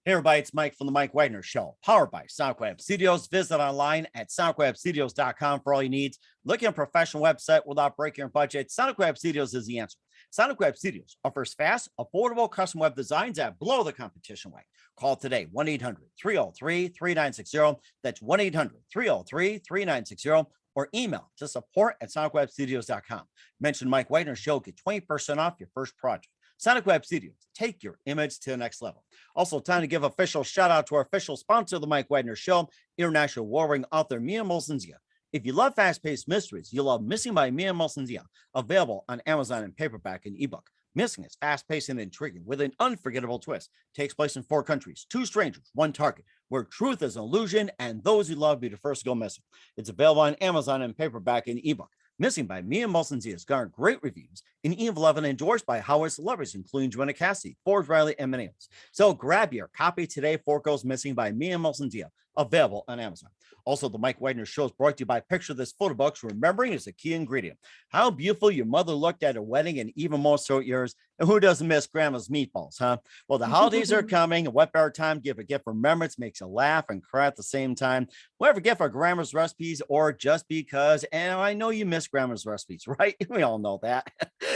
Hey everybody, it's Mike from the Mike Wagner Show, powered by SoundCloud Studios. Visit online at soundcloudstudios.com for all your needs. Looking at a professional website without breaking your budget, SoundCloud Studios is the answer. SoundCloud Studios offers fast, affordable custom web designs that blow the competition away. Call today, 1-800-303-3960. That's 1-800-303-3960. Or email to support@soundcloudstudios.com. Mention Mike Wagner Show, get 20% off your first project. Sonic Web Studios, take your image to the next level. Also, time to give official shout out to our official sponsor of the Mike Wagner Show, international warring author Mia Molson-Zia. If you love fast-paced mysteries, you'll love Missing by Mia Molson-Zia, available on Amazon in paperback and ebook. Missing is fast-paced and intriguing with an unforgettable twist. Takes place in 4 countries, 2 strangers, 1 target, where truth is an illusion and those you love be the first to go missing. It's available on Amazon in paperback and ebook. Missing by Mia Molson-Zia has garnered great reviews and even been endorsed by Howard celebrities, including Joanna Cassidy, Forbes Riley, and many others. So grab your copy today for Goes Missing by Mia Molson-Zia, available on Amazon. Also, the Mike Wagner Show is brought to you by Picture This Photo Books. Remembering is a key ingredient. How beautiful your mother looked at her wedding, and even more so at yours. And who doesn't miss grandma's meatballs, huh? Well, the holidays are coming. What better time to give a gift for remembrance, makes you laugh and cry at the same time. Whatever gift for grandma's recipes, or just because, and I know you miss grandma's recipes, right? We all know that.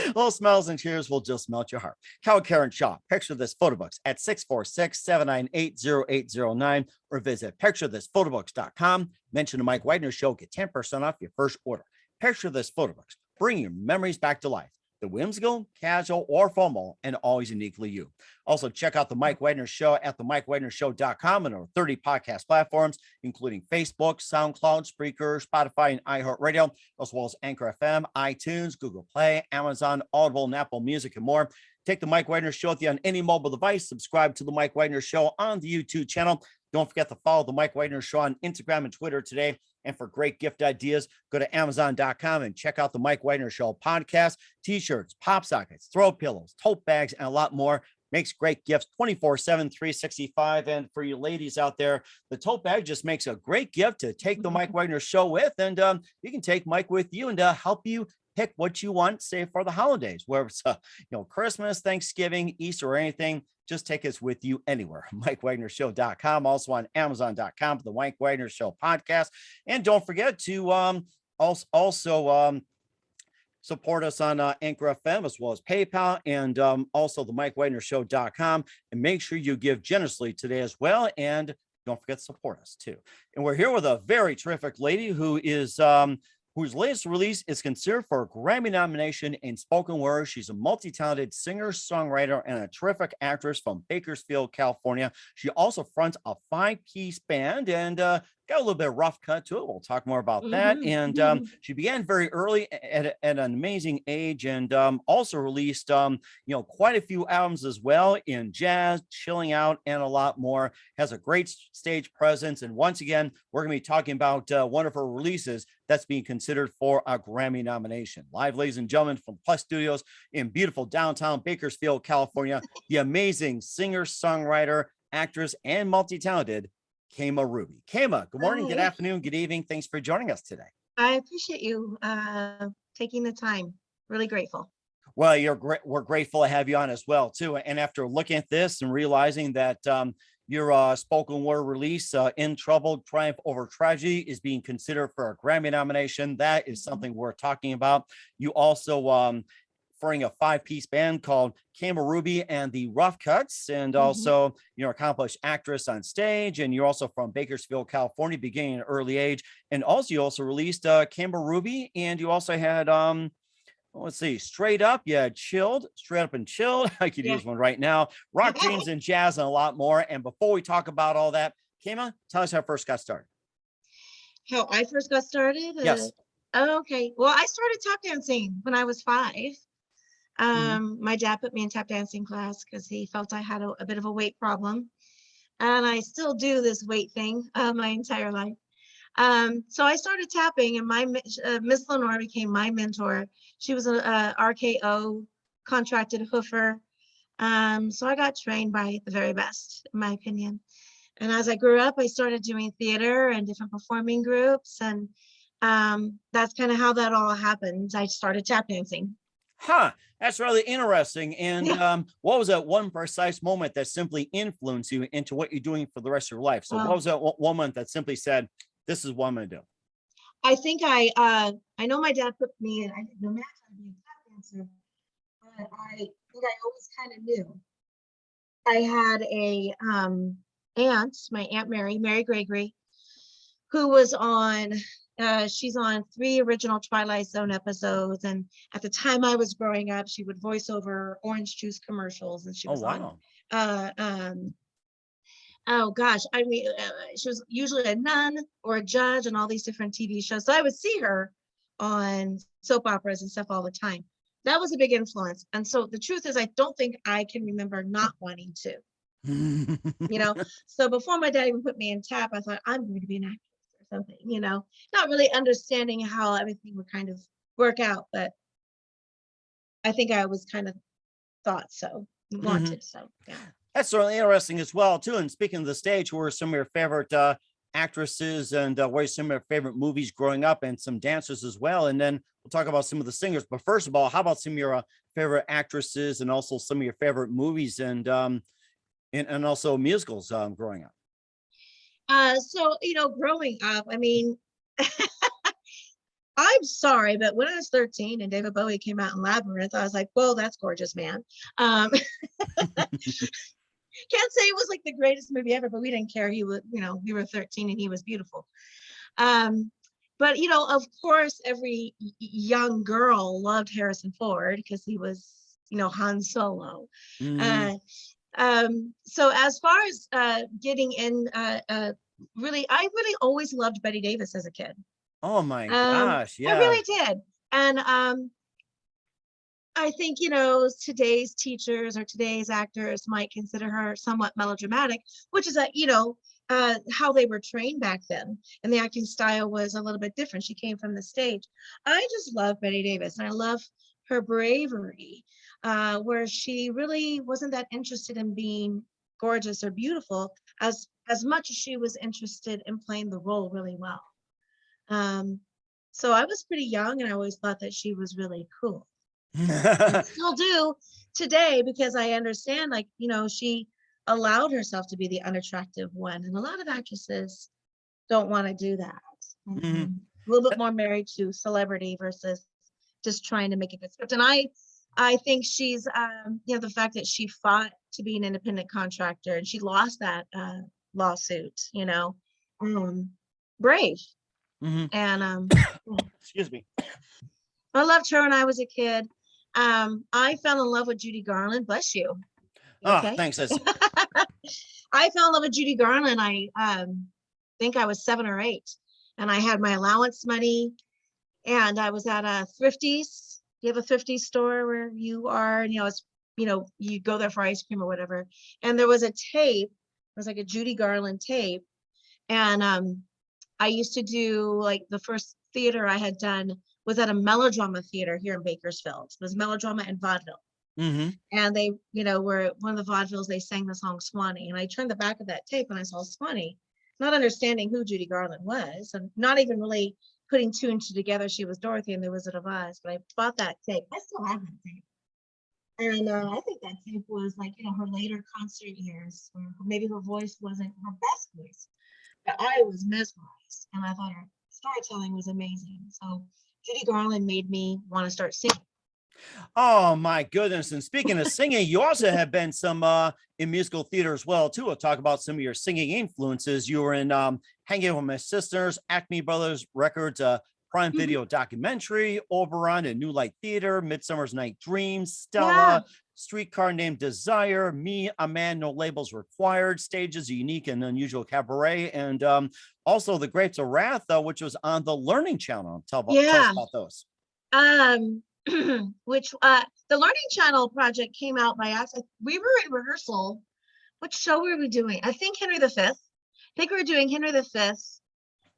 Little smells and cheers will just melt your heart. Call Karen Shaw, Picture This Photo Books at 646-798-0809, or visit picturethisphotobooks.com. Mention the Mike Wagner Show, get 10% off your first order. Picture This Photo Books, bring your memories back to life. The whimsical, casual, or formal, and always uniquely you. Also, check out the Mike Wagner Show at themikewagnershow.com and over 30 podcast platforms, including Facebook, SoundCloud, Spreaker, Spotify, and iHeartRadio, as well as Anchor FM, iTunes, Google Play, Amazon, Audible, and Apple Music, and more. Take the Mike Wagner Show with you on any mobile device. Subscribe to the Mike Wagner Show on the YouTube channel. Don't forget to follow the Mike Wagner Show on Instagram and Twitter today. And for great gift ideas, go to Amazon.com and check out the Mike Wagner Show podcast, t-shirts, pop sockets, throw pillows, tote bags, and a lot more. Makes great gifts 24/7, 365. And for you ladies out there, the tote bag just makes a great gift to take the Mike Wagner Show with. And you can take Mike with you and help you pick what you want, say, for the holidays, whether it's Christmas, Thanksgiving, Easter, or anything. Just take us with you anywhere. MikeWagnerShow.com, also on Amazon.com for the Mike Wagner Show podcast. And don't forget to also support us on Anchor FM, as well as PayPal, and also the MikeWagnerShow.com. And make sure you give generously today as well. And don't forget to support us too. And we're here with a very terrific lady who is whose latest release is considered for a Grammy nomination in spoken word. She's a multi-talented singer, songwriter, and a terrific actress from Bakersfield, California. She also fronts a 5-piece band and got a little bit of rough cut to it. We'll talk more about that. And she began very early at an amazing age, and also released quite a few albums as well in jazz, chilling out, and a lot more. Has a great stage presence. And once again, we're going to be talking about one of her releases that's being considered for a Grammy nomination. Live, ladies and gentlemen, from Plus Studios in beautiful downtown Bakersfield, California, the amazing singer, songwriter, actress, and multi-talented Kama Ruby. Kama, good morning, good afternoon, good evening. Thanks for joining us today. I appreciate you taking the time. Really grateful. Well, we're grateful to have you on as well, too. And after looking at this and realizing that your spoken word release, In Trouble, Triumph Over Tragedy, is being considered for a Grammy nomination, that is something we're talking about. You also forming a 5-piece band called Kama Ruby and the Rough Cuts, and also you're an accomplished actress on stage, and you're also from Bakersfield, California, beginning at an early age. And also you also released Kama Ruby, and you also had let's see, Straight Up, Chilled, Straight Up and Chilled. I could use one right now. Rock Dreams and Jazz, and a lot more. And before we talk about all that, Kama, tell us how it first got started. How I first got started? Yes. Okay. Well, I started tap dancing when I was 5. My dad put me in tap dancing class because he felt I had a bit of a weight problem. And I still do this weight thing my entire life. So I started tapping, and my Miss Lenore became my mentor. She was a RKO contracted hoofer. So I got trained by the very best, in my opinion. And as I grew up, I started doing theater and different performing groups. And that's kind of how that all happened. I started tap dancing. Huh, that's really interesting. And Yeah. what was that one precise moment that simply influenced you into what you're doing for the rest of your life? So, what Well, was that one moment that simply said, "This is what I'm going to do"? I think I know my dad put me in. I didn't know math how to be a tap dancer, but I think I always kind of knew. I had a aunt, my aunt Mary Gregory, who was on. She's on 3 original Twilight Zone episodes, and at the time I was growing up, she would voice over orange juice commercials, and she Oh, was on. wow. Uh, um, oh gosh, I mean, she was usually a nun or a judge on all these different TV shows. So I would see her on soap operas and stuff all the time. That was a big influence. And so the truth is, I don't think I can remember not wanting to, you know. So before my dad even put me in tap, I thought I'm going to be an actress or something, not really understanding how everything would kind of work out. But I think I was kind of thought so, Mhm. wanted so, yeah. That's certainly interesting as well, too. And speaking of the stage, who are some of your favorite actresses, and what are some of your favorite movies growing up, and some dancers as well? And then we'll talk about some of the singers. But first of all, how about some of your favorite actresses, and also some of your favorite movies, and also musicals growing up? So, growing up, I mean, I'm sorry, but when I was 13 and David Bowie came out in Labyrinth, I was like, whoa, that's gorgeous, man. Can't say it was like the greatest movie ever, but we didn't care. He was, we were 13 and he was beautiful. Um, but, of course, every young girl loved Harrison Ford because he was, Han Solo. Mhm. Uh, so as far as getting in, I really always loved Betty Davis as a kid. Oh my gosh, I yeah. really did. And I think, today's teachers or today's actors might consider her somewhat melodramatic, which is how they were trained back then. And the acting style was a little bit different. She came from the stage. I just love Betty Davis, and I love her bravery, where she really wasn't that interested in being gorgeous or beautiful as much as she was interested in playing the role really well. Um, so I was pretty young, and I always thought that she was really cool. And still do today, because I understand, like, she allowed herself to be the unattractive one. And a lot of actresses don't want to do that. Mhm. A little bit more married to celebrity versus just trying to make a good script. And I think she's, the fact that she fought to be an independent contractor and she lost that lawsuit, brave. Mhm. And Excuse me. I loved her when I was a kid. I fell in love with Judy Garland. Bless you. Oh, Okay. thanks. That's I fell in love with Judy Garland. I think I was 7 or 8, and I had my allowance money, and I was at a Thrifties. You have a Thrifties store where you are, and you go there for ice cream or whatever. And there was a tape. It was like a Judy Garland tape, and I used to do, like, the first theater I had done was at a melodrama theater here in Bakersfield. It was melodrama and vaudeville. Mhm. And they, were one of the vaudevilles, they sang the song Swanee. And I turned the back of that tape and I saw Swanee, not understanding who Judy Garland was, and not even really putting 2 and 2 together. She was Dorothy and the Wizard of Oz. But I bought that tape. I still have that tape. And I think that tape was, like, her later concert years, where maybe her voice wasn't her best voice. But I was mesmerized, and I thought her storytelling was amazing. So Judy Garland made me want to start singing. Oh my goodness. And speaking of singing, you also have been some in musical theater as well, too. We'll talk about some of your singing influences. You were in Hanging with My Sisters, Acme Brothers Records, Prime Mhm. Video documentary, Oberon and New Light Theater, Midsummer's Night Dreams, Yeah, Stella, Streetcar Named Desire, Me, A Man, No Labels Required, Stages, a Unique and Unusual Cabaret, and also The Grapes of Wrath, which was on the Learning Channel. Tell us yeah. about those. Um, which the Learning Channel project came out by accident. We were in rehearsal. What show were we doing? I think Henry V. I think we were doing Henry V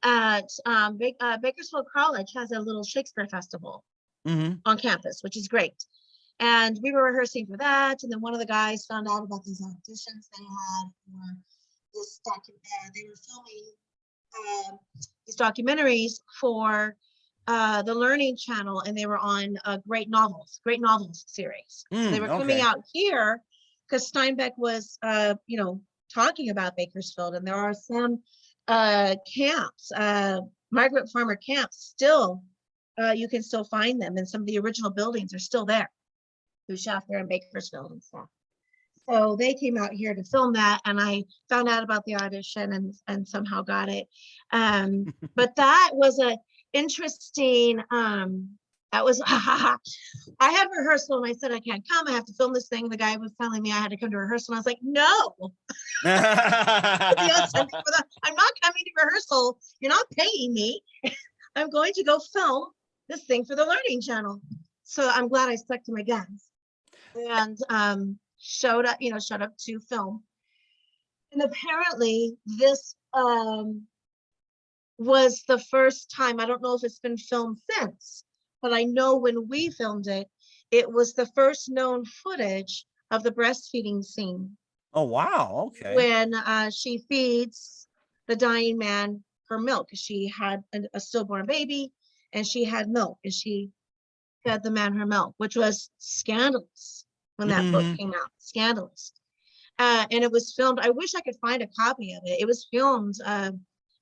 at Bakersfield College has a little Shakespeare festival Hmm. on campus, which is great. And we were rehearsing for that. And then one of the guys found out about these auditions they had for this document. They were filming these documentaries for the Learning Channel, and they were on great novels series. So they were coming Okay. out here because Steinbeck was, talking about Bakersfield, and there are some camps, migrant farmer camps still. You can still find them, and some of the original buildings are still there through Shafter and Bakersfield and stuff. So they came out here to film that, and I found out about the audition and somehow got it. But that was a interesting, that was, I had rehearsal and I said, I can't come, I have to film this thing. The guy was telling me I had to come to rehearsal. And I was like, no, I'm not coming to rehearsal. You're not paying me. I'm going to go film this thing for the Learning Channel. So I'm glad I stuck to my guns and showed up to film. And apparently this was the first time, I don't know if it's been filmed since, but I know when we filmed it, it was the first known footage of the breastfeeding scene. Oh, wow. Okay. When she feeds the dying man her milk. She had a stillborn baby and she had milk, and she fed the man her milk, which was scandalous when that book came out. Scandalous. And it was filmed, I wish I could find a copy of it. It was filmed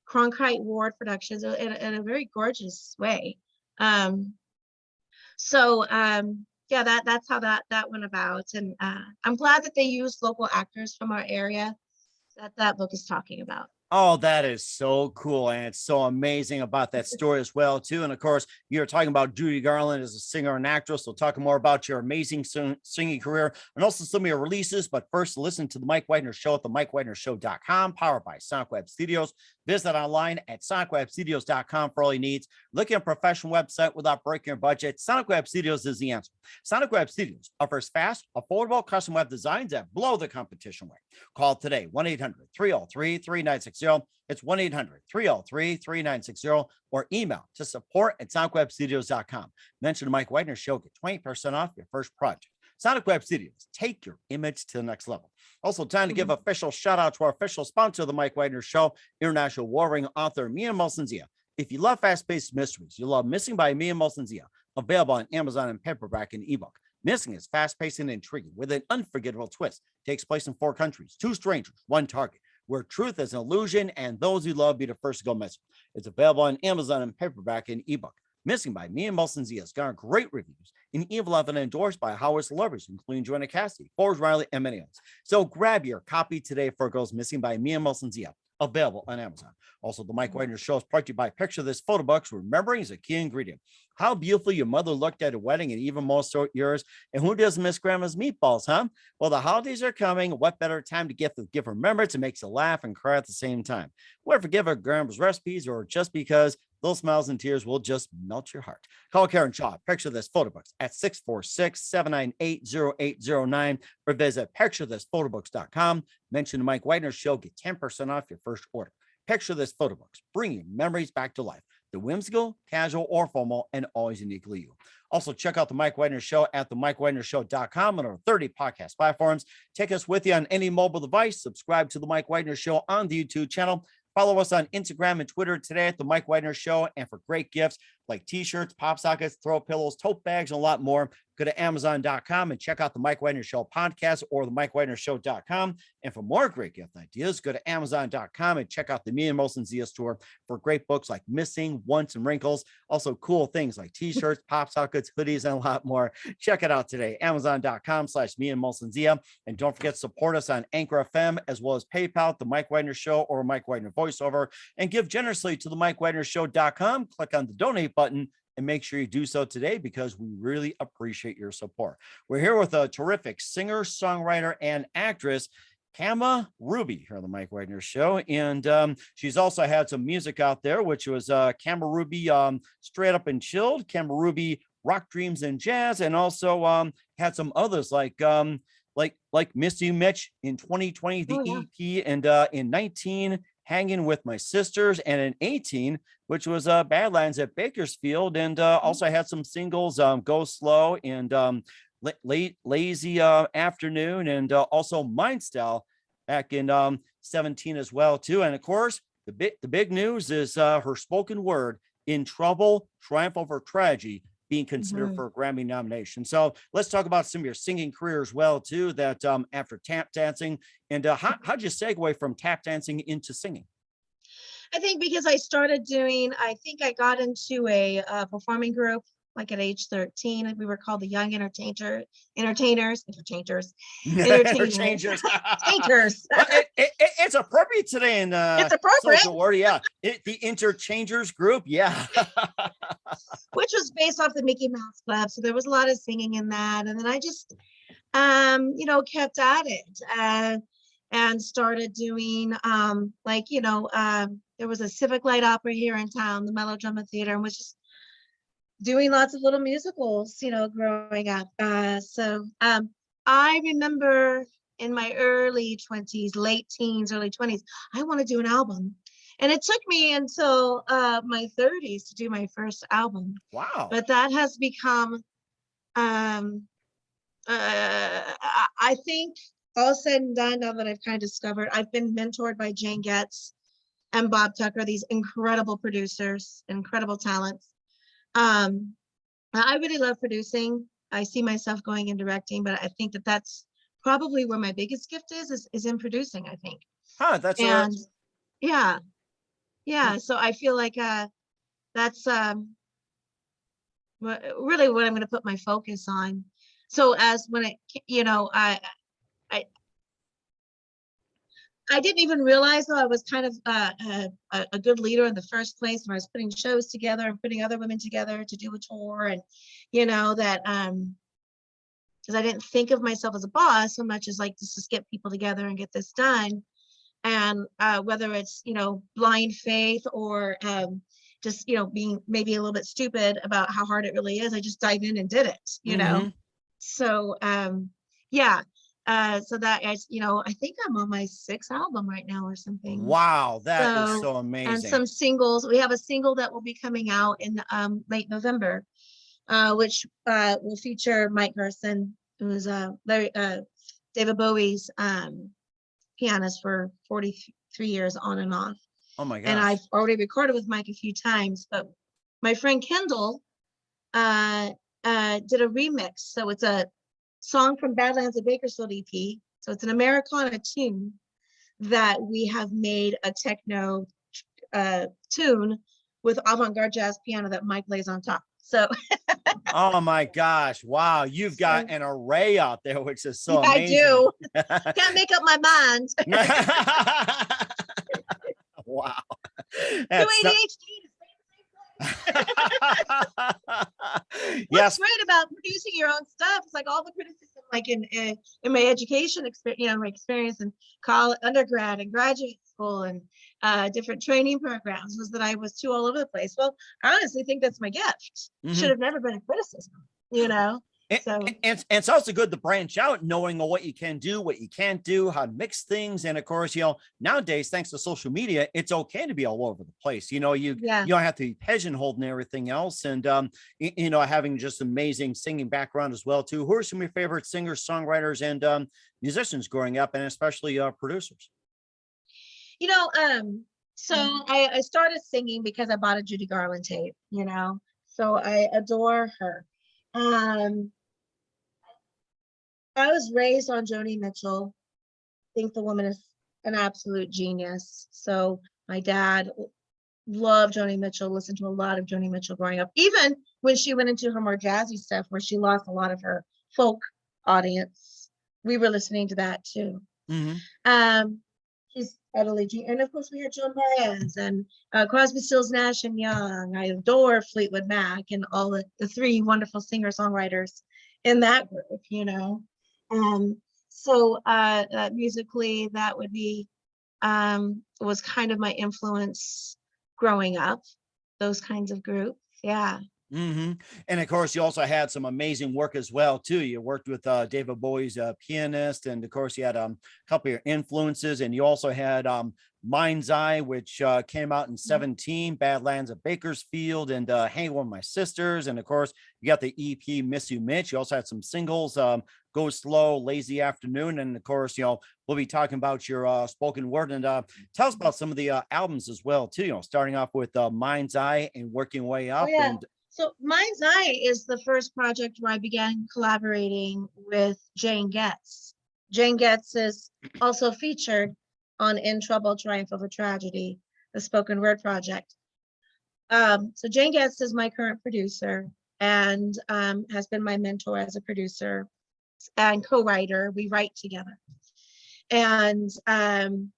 Cronkite Ward Productions in a very gorgeous way. Yeah, that's how that went about. And I'm glad that they used local actors from our area that book is talking about. Oh, that is so cool. And it's so amazing about that story as well, too. And of course, you're talking about Judy Garland as a singer and actress. We'll talk more about your amazing singing career and also some of your releases. But first, listen to the Mike Widener Show at the MikeWidenerShow.com, powered by Sonic Web Studios. Visit online at SonicWebStudios.com for all your needs. Looking at a professional website without breaking your budget? Sonic Web Studios is the answer. Sonic Web Studios offers fast, affordable custom web designs that blow the competition away. Call today, 1-800-303-3960. It's 1-800-303-3960, or email to support@sonicwebstudios.com. Mention the Mike Widener Show, get 20% off your first project. Sonic Web Studios, take your image to the next level. Also, time to give official shout out to our official sponsor of the Mike Widener Show, international warring author Mia Molson-Zia. If you love fast-paced mysteries, you love Missing by Mia Molson-Zia, available on Amazon and paperback and ebook. Missing is fast-paced and intriguing with an unforgettable twist. Takes place in 4 countries, 2 strangers, 1 target, where truth is an illusion and those you love be the first to go missing. It's available on Amazon and paperback and ebook. Missing by Mia Molson-Zia has garnered great reviews and even been endorsed by Howard celebrities, including Joanna Cassidy, Forbes Riley, and many others. So grab your copy today for Girls Missing by Mia Molson-Zia, available on Amazon. Also, the Mike Widener Show is brought to you by Picture This Photo Books. Remembering is a key ingredient. How beautiful your mother looked at a wedding, and even more so yours. And who doesn't miss grandma's meatballs, huh? Well, the holidays are coming. What better time to give her remembrance? It makes you laugh and cry at the same time. Whether forgive her grandma's recipes or just because those smiles and tears will just melt your heart. Call Karen Shaw, Picture This Photo Books, at 646-798-0809, or visit picturethisphotoBooks.com. Mention the Mike Widener Show, get 10% off your first order. Picture This Photo Books, bringing memories back to life. The whimsical, casual, or formal, and always uniquely you. Also, check out the Mike Widener Show at the MikeWidenerShow.com and our 30 podcast platforms. Take us with you on any mobile device. Subscribe to the Mike Widener Show on the YouTube channel. Follow us on Instagram and Twitter today at the Mike Widener Show. And for great gifts like t-shirts, pop sockets, throw pillows, tote bags, and a lot more, go to Amazon.com and check out the Mike Widener Show podcast or the MikeWidenerShow.com. And for more great gift ideas, go to Amazon.com and check out the Mia Molson-Zia store for great books like Missing, Once, and Wrinkles. Also cool things like t-shirts, pop sockets, hoodies, and a lot more. Check it out today. Amazon.com/Mia Molson-Zia. And don't forget to support us on Anchor FM as well as PayPal, the Mike Widener Show, or Mike Widener Voiceover. And give generously to the MikeWidenerShow.com. Click on the donate button and make sure you do so today because we really appreciate your support. We're here with a terrific singer, songwriter, and actress, Kama Ruby, here on the Mike Widener Show. And she's also had some music out there, which was Kama Ruby Straight Up and Chilled, Kama Ruby Rock Dreams and Jazz, and also had some others like Miss You Mitch in 2020, the EP, and in 19, Hanging With My Sisters, and in 18, which was Badlands at Bakersfield, and also had some singles, Go Slow and Lazy Afternoon, and also Mind Style back in 17 as well too. And of course, the big news is her spoken word In Trouble, Triumph Over Tragedy, being considered Mhm. for a Grammy nomination. So let's talk about some of your singing career as well, too, that after tap dancing. And how'd you segue from tap dancing into singing? I think because I started doing, I think I got into a performing group like at age 13. We were called the Young Entertainers, Interchangers. Tainters. Well, it's appropriate today in It's appropriate, social word. Yeah. The Interchangers group. Yeah. which was based off the Mickey Mouse Club. So there was a lot of singing in that. And then I just, kept at it and started doing, there was a civic light opera here in town, the Melodrama Theater, and was just doing lots of little musicals, growing up. I remember in my early 20s, late teens, early 20s, I want to do an album. And it took me until my 30s to do my first album. Wow. But that has become, I think, all said and done, now that I've kind of discovered, I've been mentored by Jane Getz and Bob Tucker, these incredible producers, incredible talents. I really love producing. I see myself going in directing, but I think that that's probably where my biggest gift is in producing, I think. Huh. That's And yeah, yeah. So I feel like that's really what I'm going to put my focus on. So as when it, I I didn't even realize, though, I was kind of a good leader in the first place when I was putting shows together and putting other women together to do a tour, and that because I didn't think of myself as a boss so much as like just get people together and get this done. And whether it's blind faith or just being maybe a little bit stupid about how hard it really is, I just dive in and did it. Mhm. So yeah. So that I think I'm on my 6th album right now or something. Wow. That is So, so and amazing. some singles. We have a single that will be coming out in late November, which will feature Mike Gerson, who is David Bowie's pianist for 43 years on and off. Oh my And I've gosh. already recorded with Mike a few times, but my friend Kendall did a remix. So it's a song from Badlands of Bakersfield EP. So it's an Americana tune that we have made a techno tune with avant-garde jazz piano that Mike plays on top. So Oh my gosh. Wow. You've got an array out there, which is so yeah, I amazing. do. Can't make up my mind. Wow. Too That's so- ADHD to stay in the same place. yes. What's great about producing your own stuff is like all the criticism, like in my education experience, my experience in college, undergrad and graduate school and different training programs, was that I was too all over the place. Well, I honestly think that's my gift. Mhm. Should have never been a criticism, So And it's also good to branch out, knowing what you can do, what you can't do, how to mix things. And of course, nowadays, thanks to social media, it's okay to be all over the place. You yeah. don't have to be pigeonholed and everything else. And, having just amazing singing background as well, too. Who are some of your favorite singers, songwriters, and musicians growing up, and especially producers? So I started singing because I bought a Judy Garland tape, so I adore her. I was raised on Joni Mitchell. I think the woman is an absolute genius. So my dad loved Joni Mitchell, listened to a lot of Joni Mitchell growing up, even when she went into her more jazzy stuff where she lost a lot of her folk audience. We were listening to that too. Mm-hmm. She's utterly genius. And of course we had Joan Baez and Crosby, Stills, Nash and Young. I adore Fleetwood Mac and all the 3 wonderful singer-songwriters in that group, So musically, that would be was kind of my influence growing up, those kinds of groups. Yeah. Mm-hmm. And of course, you also had some amazing work as well, too. You worked with David Bowie's pianist, and of course, you had a couple of your influences, and you also had Mind's Eye, which came out in 17, Badlands of Bakersfield, and Hang With My Sisters. And of course, you got the EP Miss You Mitch. You also had some singles, Go Slow, Lazy Afternoon. And of course, we'll be talking about your spoken word, and tell us about some of the albums as well, too, starting off with Mind's Eye and working way Oh up. yeah. And So Mind's Eye is the first project where I began collaborating with Jane Getz. Jane Getz is also featured on In Trouble, Triumph Over Tragedy, the spoken word project. So Jane Getz is my current producer and has been my mentor as a producer and co-writer. We write together. And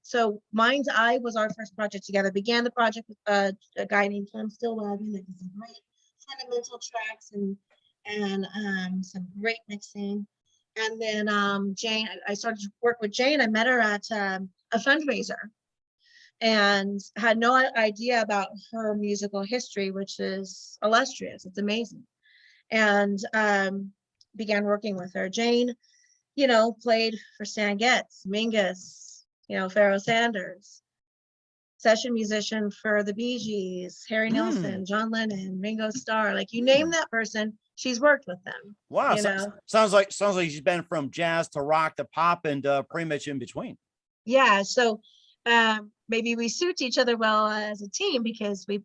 so Mind's Eye was our first project together. Began the project with a guy named Tom Stillwagon that did some great fundamental tracks and some great mixing. And then Jane, I started to work with Jane. I met her at a fundraiser and had no idea about her musical history, which is illustrious. It's amazing. And began working with her. Jane, played for Stan Getz, Mingus, Pharoah Sanders, session musician for the Bee Gees, Harry Nilsson, John Lennon, Ringo Starr. Like you name that person, she's worked with them. Wow, sounds like she's been from jazz to rock to pop and pretty much in between. Yeah, so maybe we suit each other well as a team because we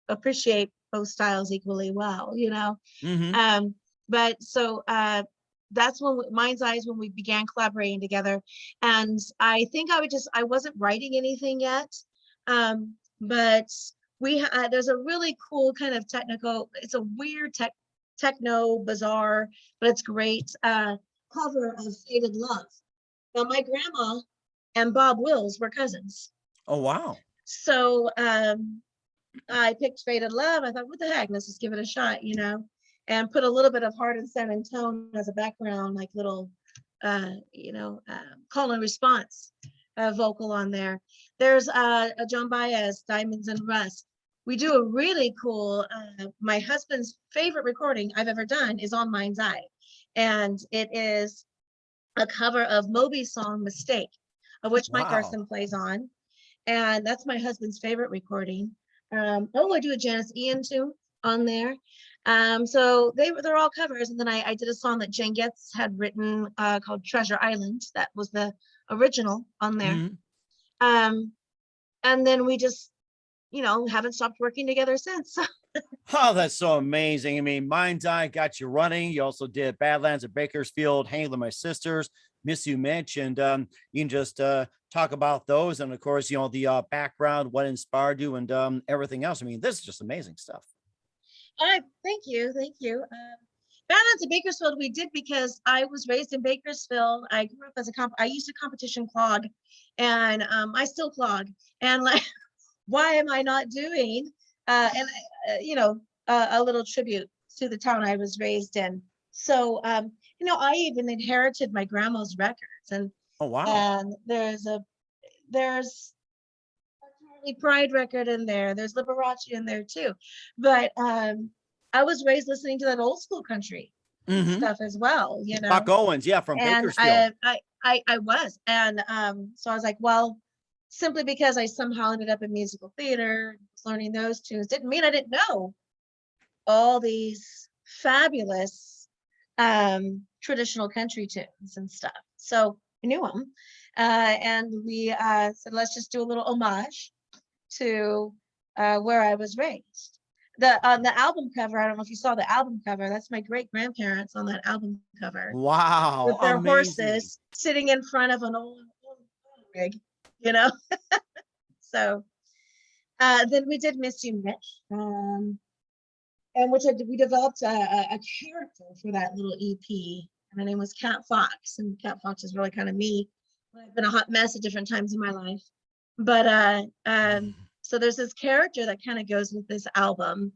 appreciate both styles equally well, But so that's when Mind's Eye is when we began collaborating together. And I think I wasn't writing anything yet. But there's a really cool kind of technical, it's a weird techno bizarre, but it's great cover of Faded Love. Now my grandma and Bob Wills were cousins. Oh, wow. So I picked Faded Love. I thought, what the heck, let's just give it a shot, and put a little bit of Heart and Sun and Tone as a background, like little, call and response vocal on there. There's a John Baez, Diamonds and Rust. We do a really cool, my husband's favorite recording I've ever done is on Mind's Eye. And it is a cover of Moby's song, Mistake, of which Mike Garson plays on. And that's my husband's favorite recording. I do a Janis Ian too on there. So they're all covers. And then I did a song that Jane Getz had written called Treasure Island. That was the original on there. And then we just, haven't stopped working together since. Oh, that's so amazing. I mean, Mind's Eye got you running. You also did Badlands at Bakersfield, Hanging with My Sisters, Miss You Mitch, and you can just talk about those. And of course, the background, what inspired you, and everything else. I mean, this is just amazing stuff. Thank you. Badlands at Bakersfield we did because I was raised in Bakersfield. I grew up as I used to competition clog, and I still clog. And like, why am I not doing a little tribute to the town I was raised in? So I even inherited my grandma's records, and oh wow, and there's a Charlie Pride record in there. There's Liberace in there too. But I was raised listening to that old school country stuff as well, Buck Owens, from Bakersfield. I was. And so I was like, well, simply because I somehow ended up in musical theater, learning those tunes, didn't mean I didn't know all these fabulous traditional country tunes and stuff. So I knew them. And we said, let's just do a little homage to where I was raised. On the album cover, I don't know if you saw the album cover, that's my great grandparents on that album cover. Wow. With their horses sitting in front of an old rig, So then we did Miss You Mitch, and we developed a character for that little EP. And her name was Cat Fox, and Cat Fox is really kind of me. I've been a hot mess at different times in my life, but so there's this character that kind of goes with this album.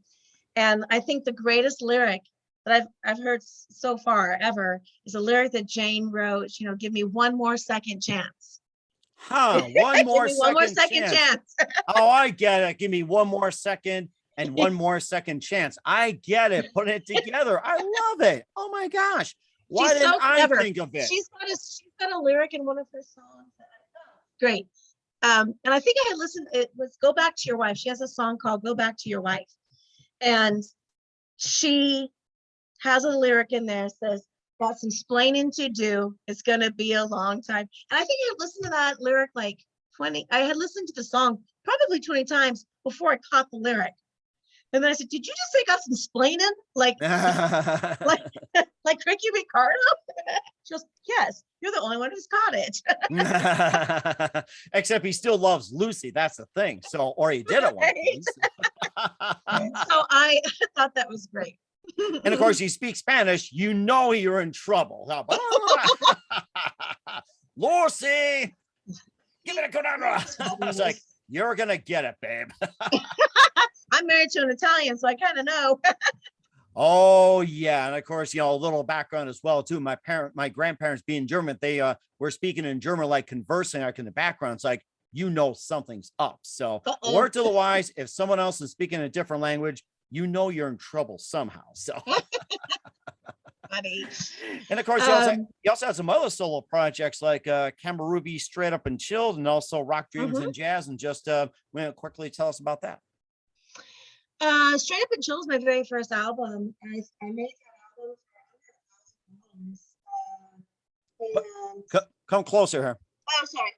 And I think the greatest lyric that I've heard so far ever is a lyric that Jane wrote, give me one more second chance. One more second chance. Oh, I get it. Give me one more second and one more second chance. I get it. Put it together. I love it. Oh my gosh. Why didn't I think of it? She's got a lyric in one of her songs. Great. And I think I had listened, it was Go Back to Your Wife. She has a song called Go Back to Your Wife. And she has a lyric in there that says, got some splaining to do. It's gonna be a long time. And I think I listened to that lyric like 20. I had listened to the song probably 20 times before I caught the lyric. And then I said, "Did you just say got some splaining? Like, like, like Ricky Ricardo?" She goes, "Yes, you're the only one who's caught it." Except he still loves Lucy. That's the thing. So, or he did at one point. So I thought that was great. And of course, he speaks Spanish. You know you're in trouble. Lucy, give me a banana. I was like, you're gonna get it, babe. I'm married to an Italian, so I kind of know. Oh yeah, and of course, a little background as well too. My grandparents being German, they were speaking in German, like conversing like in the background. It's like, something's up. So word to the wise, if someone else is speaking a different language, you're in trouble somehow. So Funny. And of course, he also has some other solo projects like Kama Ruby Straight Up and Chilled, and also Rock Dreams and Jazz. And just quickly tell us about that. Straight Up and Chill is my very first album. I made that album for $100,000. Come closer here. Oh, sorry.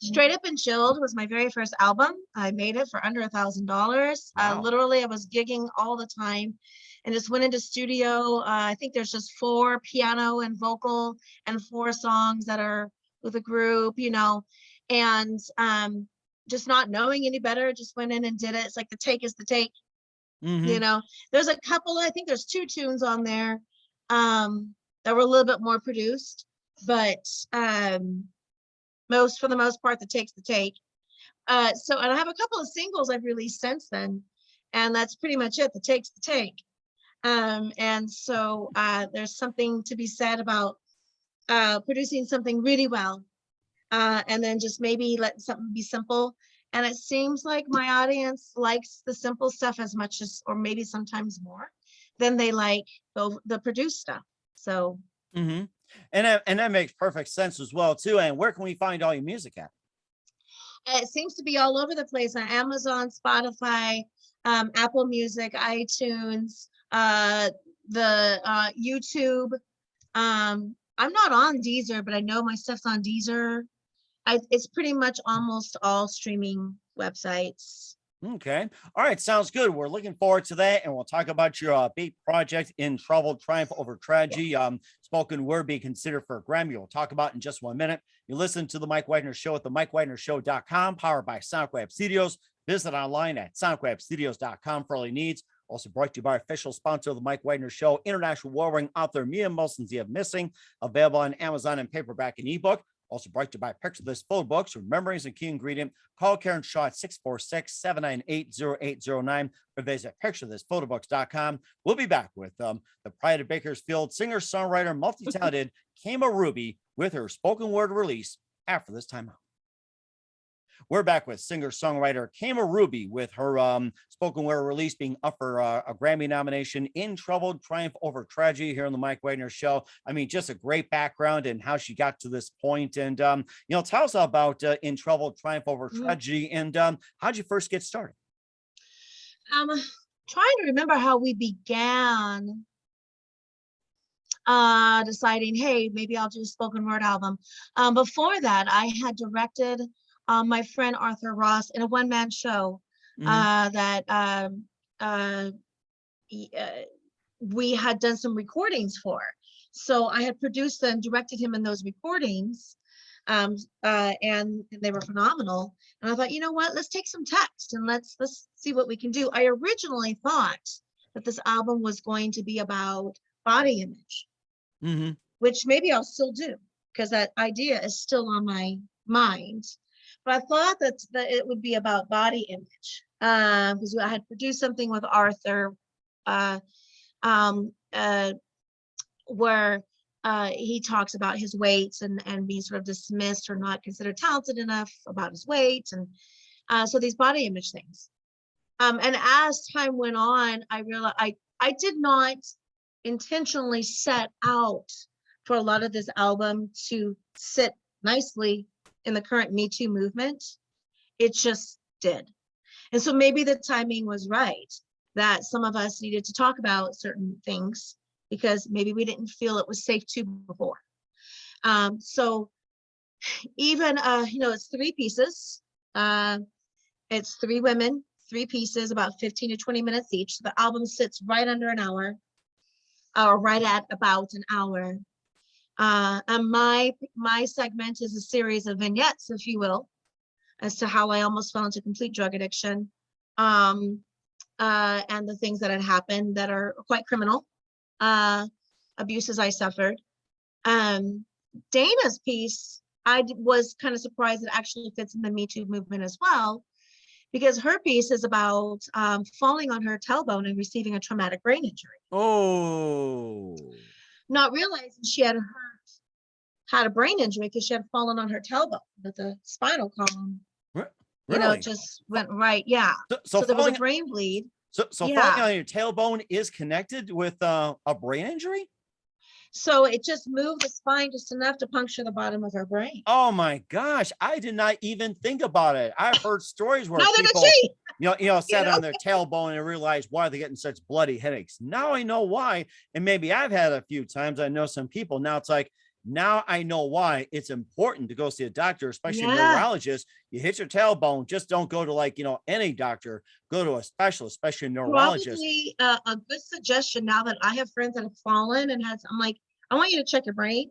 Straight Up and Chilled was my very first album. I made it for under $1,000. Wow. Literally, I was gigging all the time and just went into studio. I think there's just 4 piano and vocal and 4 songs that are with a group, and just not knowing any better, just went in and did it. It's like the take is the take. There's a couple, I think there's 2 tunes on there that were a little bit more produced, but for the most part, the take's the take. And I have a couple of singles I've released since then, and that's pretty much it. The take's the take. And so there's something to be said about producing something really well, and then just maybe let something be simple. And it seems like my audience likes the simple stuff as much as, or maybe sometimes more, than they like the produced stuff. So. And that makes perfect sense as well too. And where can we find all your music at? It seems to be all over the place on Amazon, Spotify, Apple Music, iTunes, the YouTube. I'm not on Deezer, but I know my stuff's on Deezer. It's pretty much almost all streaming websites. Okay. All right. Sounds good. We're looking forward to that. And we'll talk about your bait project, In Trouble, Triumph Over Tragedy. Spoken word being considered for a Grammy. We'll talk about in just 1 minute. You listen to the Mike Wagner Show at the MikeWagnerShow.com, powered by SoundWeb Studios. Visit online at SoundWebStudios.com for all your needs. Also brought to you by official sponsor of the Mike Wagner Show, international warring author Mia Molson's The Missing, available on Amazon and paperback and ebook. Also brought to you by Picture This Photo Books, Remembering is a Key Ingredient. Call Karen Shaw at 646-798-0809 or visit picturethisphotobooks.com. We'll be back with the pride of Bakersfield singer, songwriter, multi-talented Kama Ruby with her spoken word release after this time out. We're back with singer-songwriter Kama Ruby with her spoken word release being up for a Grammy nomination, In Trouble, Triumph Over Tragedy, here on the Mike Wagner Show. I mean, just a great background and how she got to this point. And, tell us about In Trouble, Triumph Over Tragedy, and how'd you first get started? Trying to remember how we began deciding, hey, maybe I'll do a spoken word album. Before that, I had directed my friend Arthur Ross in a one-man show that we had done some recordings for. So I had produced and directed him in those recordings, and they were phenomenal. And I thought, you know what, let's take some text and let's see what we can do. I originally thought that this album was going to be about body image, which maybe I'll still do, because that idea is still on my mind. But I thought that it would be about body image, because I had produced something with Arthur where he talks about his weight and being sort of dismissed or not considered talented enough about his weight. And so these body image things. And as time went on, I realized I did not intentionally set out for a lot of this album to sit nicely in the current Me Too movement. It just did. And so maybe the timing was right, that some of us needed to talk about certain things because maybe we didn't feel it was safe to before. So even, it's 3 pieces. It's 3 women, 3 pieces, about 15 to 20 minutes each. So the album sits right under an hour, or right at about an hour. And my segment is a series of vignettes, if you will, as to how I almost fell into complete drug addiction, and the things that had happened that are quite criminal, abuses I suffered. Dana's piece, I was kind of surprised it actually fits in the Me Too movement as well, because her piece is about falling on her tailbone and receiving a traumatic brain injury. Oh. Not realizing she had a brain injury because she had fallen on her tailbone, but the spinal column, Really? just went right. Yeah. So there was a falling, brain bleed. so falling Yeah. on your tailbone is connected with a brain injury? So it just moved the spine just enough to puncture the bottom of her brain. Oh my gosh, I did not even think about it. I've heard stories where Neither did people, she. sat on their tailbone and realized why they're getting such bloody headaches. Now I know why. And maybe I've had a few times. I know some people. Now it's like, now I know why it's important to go see a doctor, especially a neurologist. You hit your tailbone, just don't go to any doctor. Go to a specialist, especially a neurologist. Probably a good suggestion now that I have friends that have fallen and I'm like, I want you to check your brain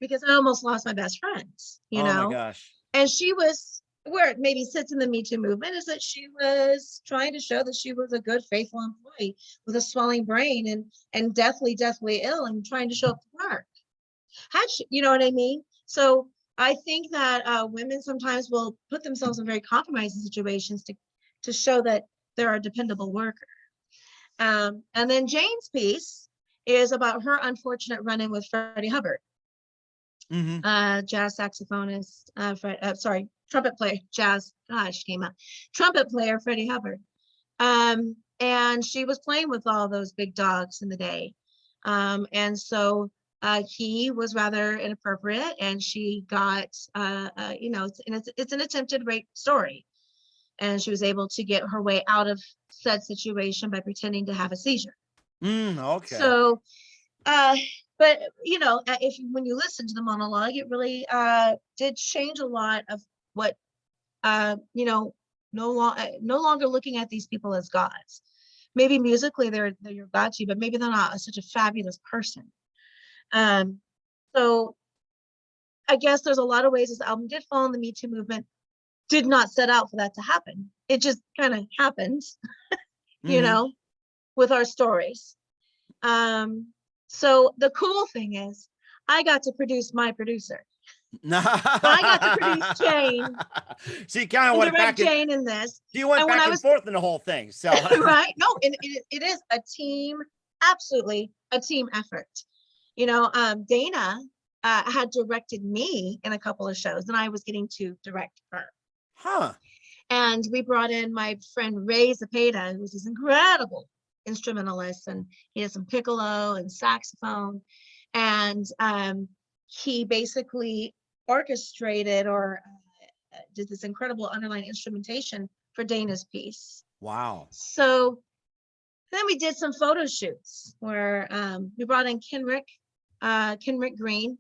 because I almost lost my best friends, Oh my gosh. And she was, where it maybe sits in the Me Too movement, is that she was trying to show that she was a good, faithful employee with a swelling brain and deathly ill and trying to show up to work. Had she, you know what I mean? So I think that women sometimes will put themselves in very compromising situations to show that they're a dependable worker. And then Jane's piece is about her unfortunate run-in with Freddie Hubbard, jazz saxophonist, trumpet player, trumpet player Freddie Hubbard. And she was playing with all those big dogs in the day. And so he was rather inappropriate, and she got, it's an attempted rape story. And she was able to get her way out of said situation by pretending to have a seizure. Okay. So, but when you listen to the monologue, it really did change a lot of what, no longer looking at these people as gods. Maybe musically they're your god to you, but maybe they're not such a fabulous person. So I guess there's a lot of ways this album did fall in the Me Too movement. Did not set out for that to happen. It just kind of happens, with our stories. So the cool thing is I got to produce my producer. So I got to produce Jane. So you kind of went back Jane in this. You went back and forth in the whole thing. So right. No, it is a team, absolutely a team effort. Dana had directed me in a couple of shows, and I was getting to direct her. Huh. And we brought in my friend Ray Zapata, who's this incredible instrumentalist, and he has some piccolo and saxophone. And he basically orchestrated or did this incredible underlying instrumentation for Dana's piece. Wow. So then we did some photo shoots where we brought in Kenrick Green,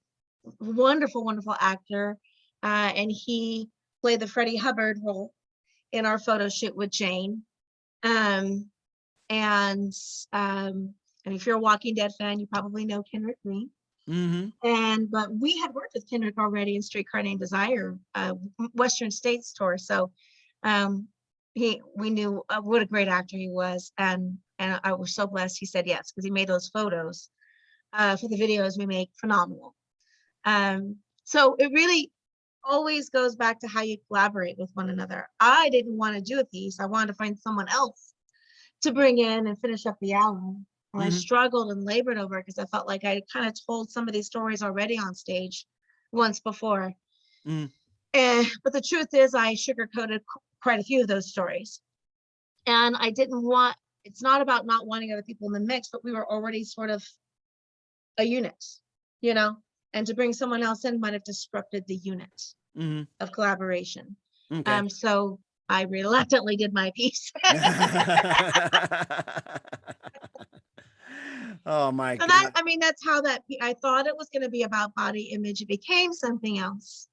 wonderful actor, and he played the Freddie Hubbard role in our photo shoot with Jane. And if you're a Walking Dead fan, you probably know Kenrick Green. But we had worked with Kenrick already in Streetcar Named Desire, Western States tour. So we knew what a great actor he was, and I was so blessed he said yes, because he made those photos for the videos we make phenomenal. So it really always goes back to how you collaborate with one another. I didn't want to do a piece. I wanted to find someone else to bring in and finish up the album. And I struggled and labored over it because I felt like I kind of told some of these stories already on stage once before. But the truth is I sugarcoated quite a few of those stories. And I didn't want, it's not about not wanting other people in the mix, but we were already sort of a unit, and to bring someone else in might have disrupted the unit of collaboration. Okay. So I reluctantly did my piece. Oh my So that, God. I mean, that's how I thought it was going to be about body image. It became something else.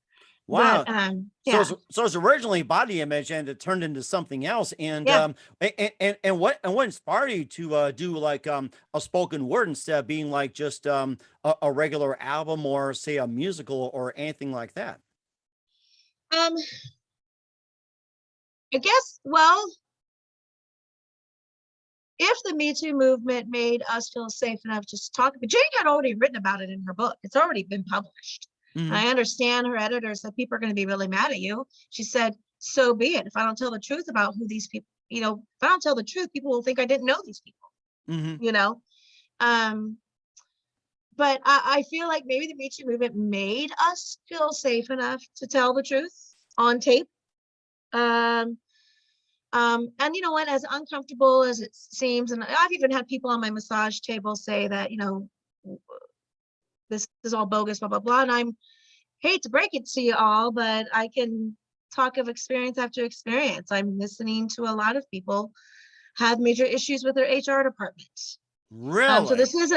But Wow. yeah, So it's originally body image and it turned into something else. And yeah. what inspired you to do like a spoken word instead of being like just a regular album or say a musical or anything like that? Um, I guess, well, if the Me Too movement made us feel safe enough to talk, but Jane had already written about it in her book. It's already been published. And Hmm. I understand her editor said people are going to be really mad at you. She said, so be it. If I don't tell the truth about who these people, if I don't tell the truth, people will think I didn't know these people, Hmm. you know? Um, but I feel like maybe the Me Too movement made us feel safe enough to tell the truth on tape. Um, and you know what, as uncomfortable as it seems, and I've even had people on my massage table say that, this is all bogus, blah, blah, blah. And I'm hate to break it to you all, but I can talk of experience after experience. I'm listening to a lot of people have major issues with their HR department. So Really? this is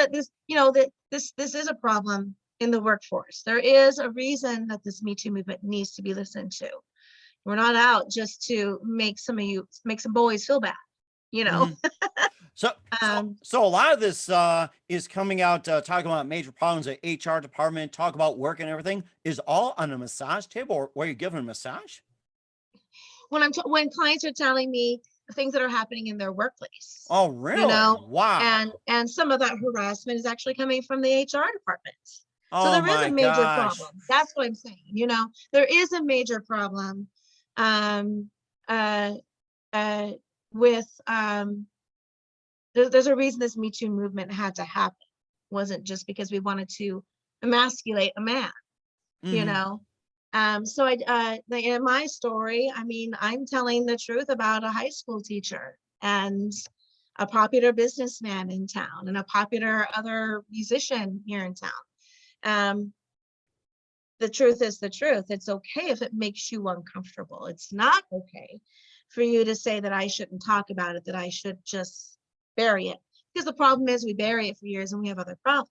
this is a problem in the workforce. There is a reason that this Me Too movement needs to be listened to. We're not out just to make some boys feel bad, you know. Hmm. So, Um, so a lot of this is coming out talking about major problems at HR department, talk about work and everything is all on a massage table or where you're giving a massage. when clients are telling me things that are happening in their workplace, Oh, you really? know, Wow. and some of that harassment is actually coming from the HR department. So Oh there is a my major problem. gosh. That's what I'm saying. There is a major problem um, uh, uh, with there's a reason this Me Too movement had to happen. It wasn't just because we wanted to emasculate a man, you Hmm. know. So in my story, I mean, I'm telling the truth about a high school teacher and a popular businessman in town and a popular other musician here in town. Um, the truth is the truth. It's okay if it makes you uncomfortable. It's not okay for you to say that I shouldn't talk about it, that I should just bury it. Because the problem is we bury it for years and we have other problems.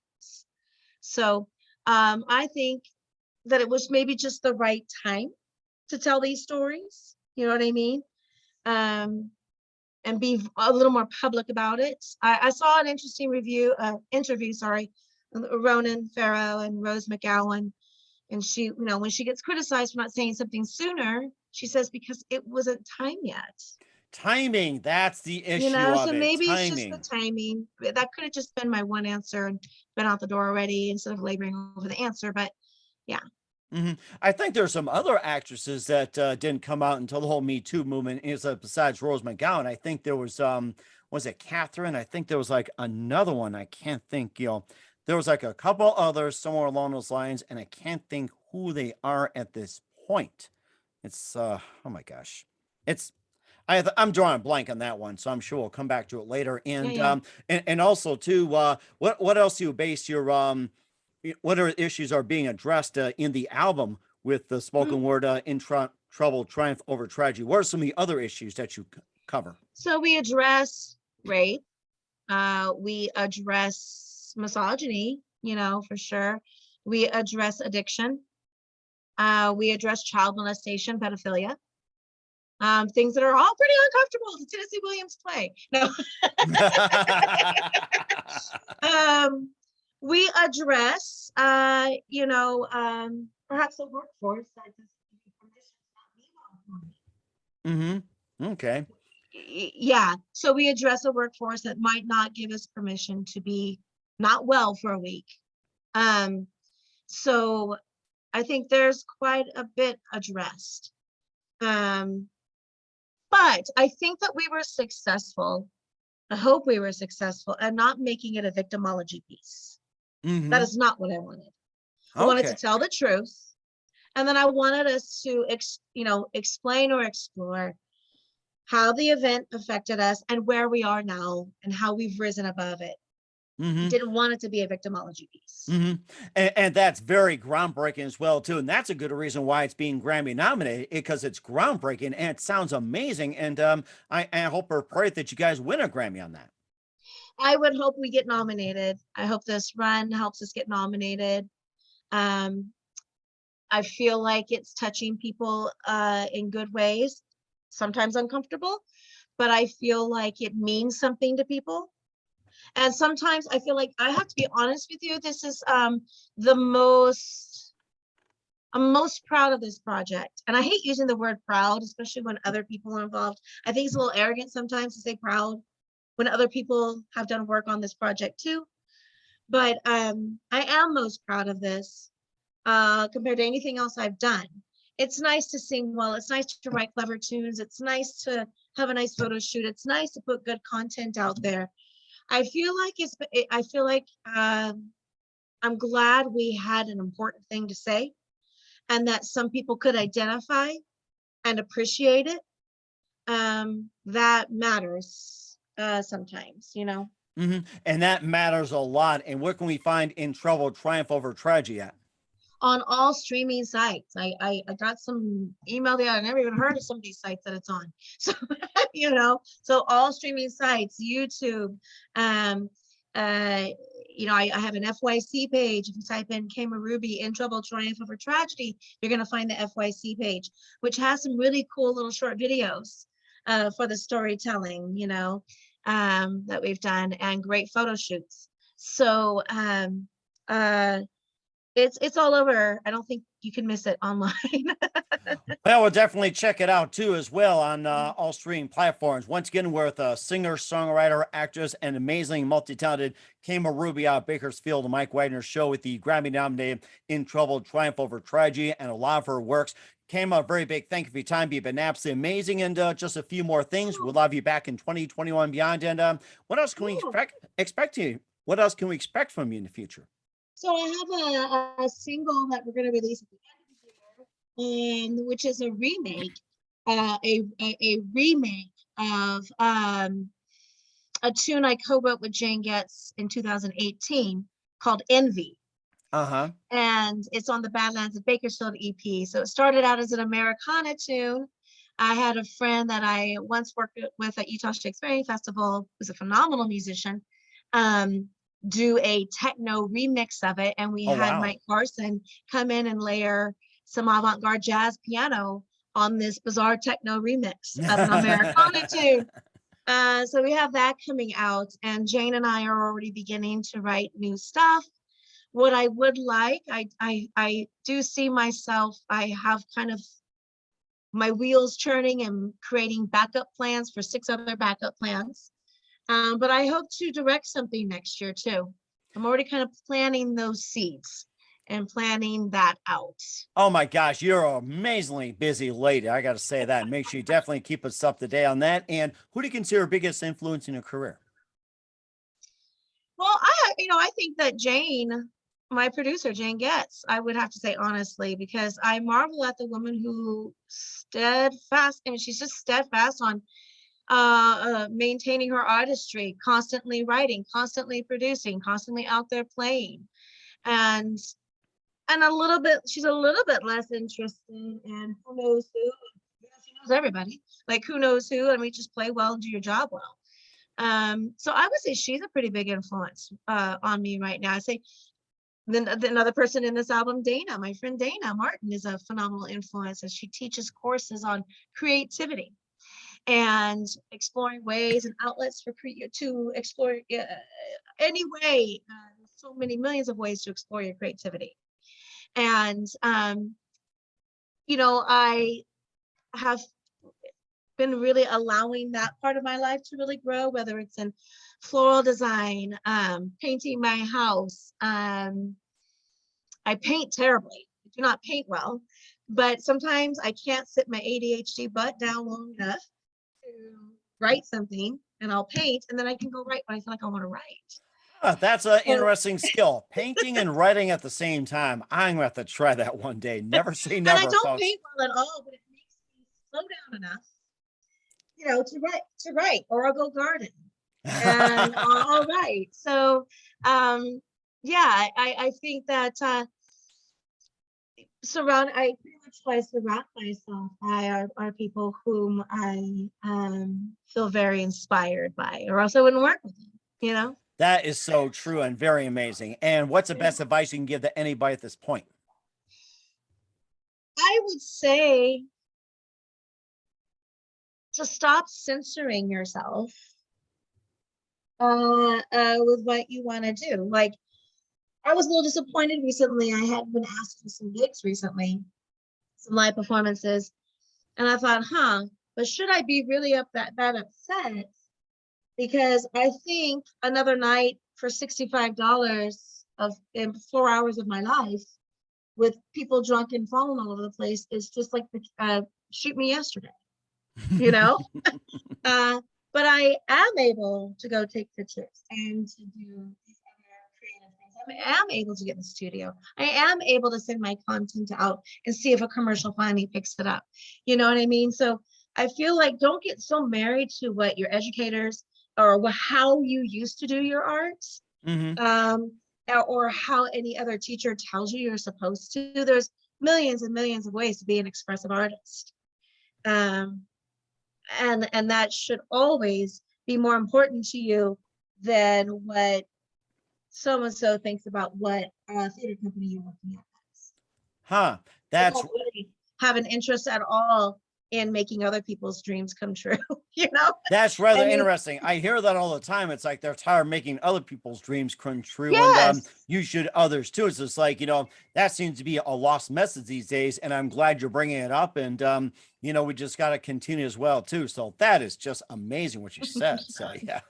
So I think that it was maybe just the right time to tell these stories. You know what I mean? Um, and be a little more public about it. I saw an interesting interview, sorry, Ronan Farrow and Rose McGowan. And she, when she gets criticized for not saying something sooner, she says, because it wasn't time yet. Timing, that's the issue So of it. maybe it's just the Timing. timing. That could have just been my one answer and been out the door already instead of laboring over the answer. But yeah. Hmm. I think there's some other actresses that didn't come out until the whole Me Too movement is besides Rose McGowan. I think there was it Catherine? I think there was like another one. I can't think, there was like a couple others somewhere along those lines, and I can't think who they are at this point. It's oh my gosh. It's I'm drawing a blank on that one, so I'm sure we'll come back to it later. Yeah, And yeah. and also too, what else do you base your what are issues are being addressed in the album with the Mhm. spoken word trouble triumph over tragedy? What are some of the other issues that you cover? So we address rape. We address misogyny, for sure. We address addiction. We address child molestation, pedophilia. Things that are all pretty uncomfortable. The Tennessee Williams play. No. um, we address, perhaps a workforce that doesn't give you permission to not be well for me. Hmm. Okay. Yeah. So we address a workforce that might not give us permission to be not well for a week. Um, so I think there's quite a bit addressed. Um, but I think that we were successful. I hope we were successful at not making it a victimology piece. That Hmm. is not what I wanted. I wanted to Okay. tell the truth. And then I wanted us to, explain or explore how the event affected us and where we are now and how we've risen above it. I Hmm. didn't want it to be a victimology piece. Hmm. And that's very groundbreaking as well too, and that's a good reason why it's being Grammy nominated because it's groundbreaking and it sounds amazing. And I hope or pray that you guys win a Grammy on that. I would hope we get nominated. I hope this run helps us get nominated. I feel like it's touching people in good ways, sometimes uncomfortable, but I feel like it means something to people. And sometimes I feel like I have to be honest with you. This is the most, I'm most proud of this project. And I hate using the word proud, especially when other people are involved. I think it's a little arrogant sometimes to say proud when other people have done work on this project too. But I am most proud of this compared to anything else I've done. It's nice to sing well. It's nice to write clever tunes. It's nice to have a nice photo shoot. It's nice to put good content out there. I feel like I'm glad we had an important thing to say and that some people could identify and appreciate it. That matters sometimes, you know. And that matters a lot. And where can we find In Trouble, Triumph Over Tragedy at? On all streaming sites. I got some email there. I never even heard of some of these sites that it's on. So, you know, so all streaming sites, YouTube, you know, I have an FYC page. If you type in Kama Ruby, In Trouble, Triumph Over Tragedy, you're going to find the FYC page, which has some really cool little short videos for the storytelling, you know, that we've done, and great photo shoots. So, it's all over. I don't think you can miss it online. Well, we'll definitely check it out too, as well, on all streaming platforms. Once again, with a singer, songwriter, actress, and amazing multi-talented Kama Ruby out of Bakersfield, the Mike Wagner Show with the Grammy-nominated In Trouble, Triumph Over Tragedy, and a lot of her works. Kama, a very big thank you for your time. You've been absolutely amazing. And just a few more things. We'll have you back in 2021 beyond. And what else can we expect you? What else can we expect from you in the future? So I have a single that we're going to release at the end of the year, which is a remake, a remake of a tune I co-wrote with Jane Getz in 2018 called Envy. And it's on the Badlands of Bakersfield EP. So it started out as an Americana tune. I had a friend that I once worked with at Utah Shakespeare Festival, who's a phenomenal musician, do a techno remix of it, and we had Mike Carson come in and layer some avant-garde jazz piano on this bizarre techno remix of an Americana tune. So we have that coming out, and Jane and I are already beginning to write new stuff. What I would like, I do see myself, I have kind of my wheels churning and creating backup plans for 6 other backup plans. But I hope to direct something next year too. I'm already kind of planting those seeds and planning that out. Oh my gosh, you're an amazingly busy lady. I got to say that. Make sure you definitely keep us up to date on that. And who do you consider your biggest influence in your career? Well, I think that Jane, my producer, Jane Getz, I would have to say honestly, because I marvel at the woman who steadfast, and she's just steadfast on maintaining her artistry, constantly writing, constantly producing, constantly out there playing, and a little bit, she's a little bit less interested in who knows who. She knows everybody, like who knows who, and we just play well and do your job well. So I would say she's a pretty big influence on me right now. I say then another person in this album, Dana, my friend Dana Martin, is a phenomenal influence as she teaches courses on creativity and exploring ways and outlets for to explore any way. So many millions of ways to explore your creativity. And you know, I have been really allowing that part of my life to really grow, whether it's in floral design, painting my house. I paint terribly. I do not paint well, but sometimes I can't sit my ADHD butt down long enough to write something, and I'll paint, and then I can go write what I feel like I want to write. That's an interesting skill. Painting and writing at the same time. I'm going to have to try that one day. Never say never, and I don't folks. paint well at all, but it makes me slow down enough, you know, to write, or I'll go garden and I'll write. So yeah, I think that I pretty much surround myself by are people whom I feel very inspired by, or else I wouldn't work with them. you know? That is so true and very amazing. And what's the best advice you can give to anybody at this point? I would say to stop censoring yourself with what you want to do. Like, I was a little disappointed recently. I had been asked to do some gigs recently, some live performances, and I thought, but should I be really that upset? Because I think another night for $65 in 4 hours of my life with people drunk and falling all over the place is just like the shoot me yesterday, you know? But I am able to go take pictures and to do these other creative things. I am able to get in the studio. I am able to send my content out and see if a commercial finally picks it up. You know what I mean? So I feel like don't get so married to what your educators or how you used to do your art, or how any other teacher tells you you're supposed to. There's millions and millions of ways to be an expressive artist. And that should always be more important to you than what so-and-so thinks about what theater company you're working at. That's don't really have an interest at all in making other people's dreams come true, you know? That's rather interesting. I hear that all the time. It's like they're tired of making other people's dreams come true, yes. and you should others too. It's just like, that seems to be a lost message these days, and I'm glad you're bringing it up. And we just got to continue as well too. So that is just amazing what you said. So yeah.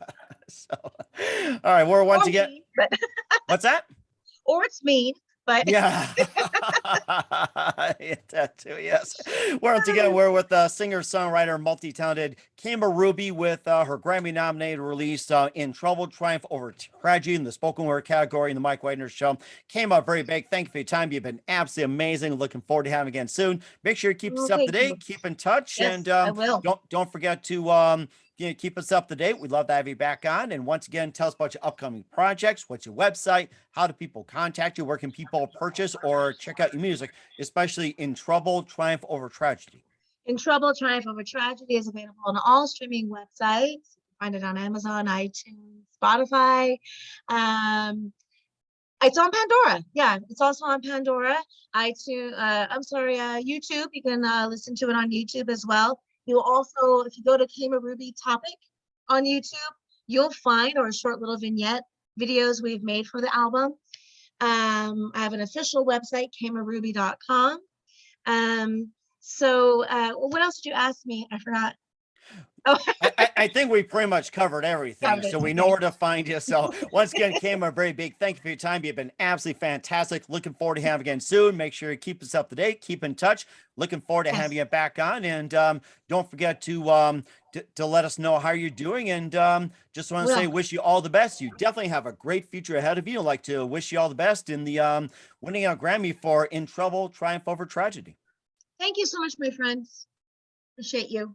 So all right, we're once again. Mean, but what's that? Or it's mean. But yeah, that too. Yes, once again, we're with singer, songwriter, multi-talented Kama Ruby with her Grammy-nominated release "In Trouble, Triumph Over Tragedy" in the spoken word category in the Mike Wagner Show. Kama, very big thank you for your time. You've been absolutely amazing. Looking forward to having you again soon. Make sure you keep us up to date. Keep in touch, yes, and I will. Don't forget to keep us up to date. We'd love to have you back on. And once again, tell us about your upcoming projects. What's your website? How do people contact you? Where can people purchase or check out your music, especially In Trouble, Triumph Over Tragedy? In Trouble, Triumph Over Tragedy is available on all streaming websites. You can find it on Amazon, iTunes, Spotify. It's on Pandora. Yeah, it's also on Pandora. iTunes. YouTube. You can listen to it on YouTube as well. You'll also, if you go to Kama Ruby Topic on YouTube, you'll find our short little vignette videos we've made for the album. I have an official website, kamaruby.com. What else did you ask me? I forgot. Oh, I think we pretty much covered everything, so we know where to find you. So once again, Kama, a very big thank you for your time. You've been absolutely fantastic. Looking forward to having you again soon. Make sure you keep us up to date. Keep in touch. Looking forward to having you back on. And don't forget to let us know how you're doing. And just want to say, wish you all the best. You definitely have a great future ahead of you. I'd like to wish you all the best in the winning a Grammy for In Trouble, Triumph Over Tragedy. Thank you so much, my friends. Appreciate you.